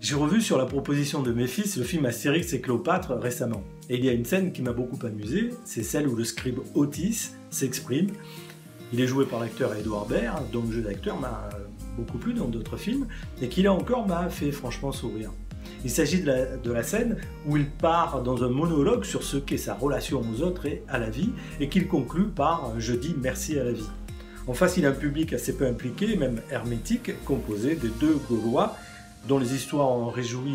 J'ai revu sur la proposition de mes fils le film Astérix et Cléopâtre récemment. Et il y a une scène qui m'a beaucoup amusé, c'est celle où le scribe Otis s'exprime. Il est joué par l'acteur Edouard Baird, dont le jeu d'acteur m'a beaucoup plu dans d'autres films, et qui là encore m'a fait franchement sourire. Il s'agit de la scène où il part dans un monologue sur ce qu'est sa relation aux autres et à la vie, et qu'il conclut par « Je dis merci à la vie ». En face, il a un public assez peu impliqué, même hermétique, composé de deux Gaulois, dont les histoires ont réjoui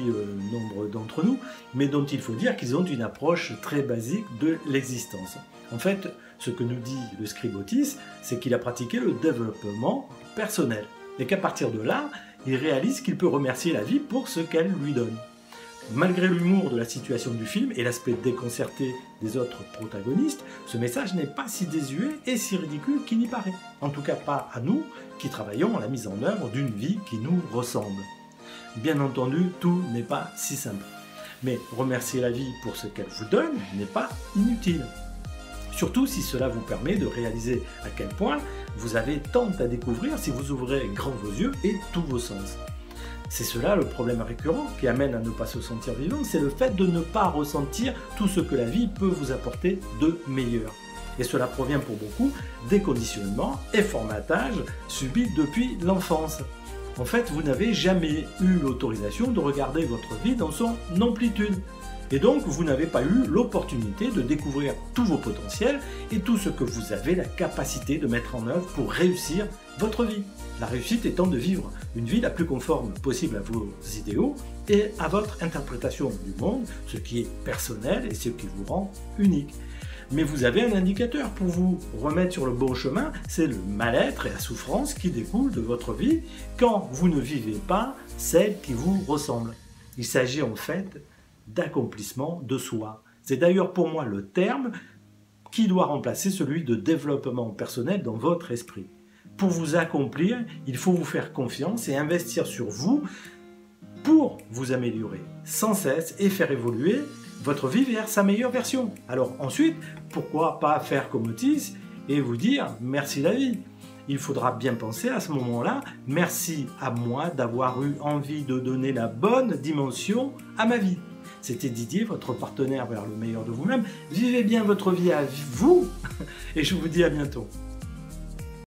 nombre d'entre nous, mais dont il faut dire qu'ils ont une approche très basique de l'existence. En fait, ce que nous dit le scribe Otis, c'est qu'il a pratiqué le développement personnel, et qu'à partir de là, il réalise qu'il peut remercier la vie pour ce qu'elle lui donne. Malgré l'humour de la situation du film et l'aspect déconcerté des autres protagonistes, ce message n'est pas si désuet et si ridicule qu'il n'y paraît. En tout cas pas à nous qui travaillons à la mise en œuvre d'une vie qui nous ressemble. Bien entendu, tout n'est pas si simple. Mais remercier la vie pour ce qu'elle vous donne n'est pas inutile. Surtout si cela vous permet de réaliser à quel point vous avez tant à découvrir si vous ouvrez grand vos yeux et tous vos sens. C'est cela le problème récurrent qui amène à ne pas se sentir vivant, c'est le fait de ne pas ressentir tout ce que la vie peut vous apporter de meilleur. Et cela provient pour beaucoup des conditionnements et formatages subis depuis l'enfance. En fait, vous n'avez jamais eu l'autorisation de regarder votre vie dans son amplitude. Et donc, vous n'avez pas eu l'opportunité de découvrir tous vos potentiels et tout ce que vous avez la capacité de mettre en œuvre pour réussir votre vie. La réussite étant de vivre une vie la plus conforme possible à vos idéaux et à votre interprétation du monde, ce qui est personnel et ce qui vous rend unique. Mais vous avez un indicateur pour vous remettre sur le bon chemin, c'est le mal-être et la souffrance qui découlent de votre vie quand vous ne vivez pas celle qui vous ressemble. Il s'agit en fait d'accomplissement de soi. C'est d'ailleurs pour moi le terme qui doit remplacer celui de développement personnel dans votre esprit. Pour vous accomplir, il faut vous faire confiance et investir sur vous pour vous améliorer sans cesse et faire évoluer votre vie vers sa meilleure version. Alors ensuite, pourquoi pas faire comme Otis et vous dire merci la vie. Il faudra bien penser à ce moment-là, merci à moi d'avoir eu envie de donner la bonne dimension à ma vie. C'était Didier, votre partenaire vers le meilleur de vous-même. Vivez bien votre vie à vous et je vous dis à bientôt.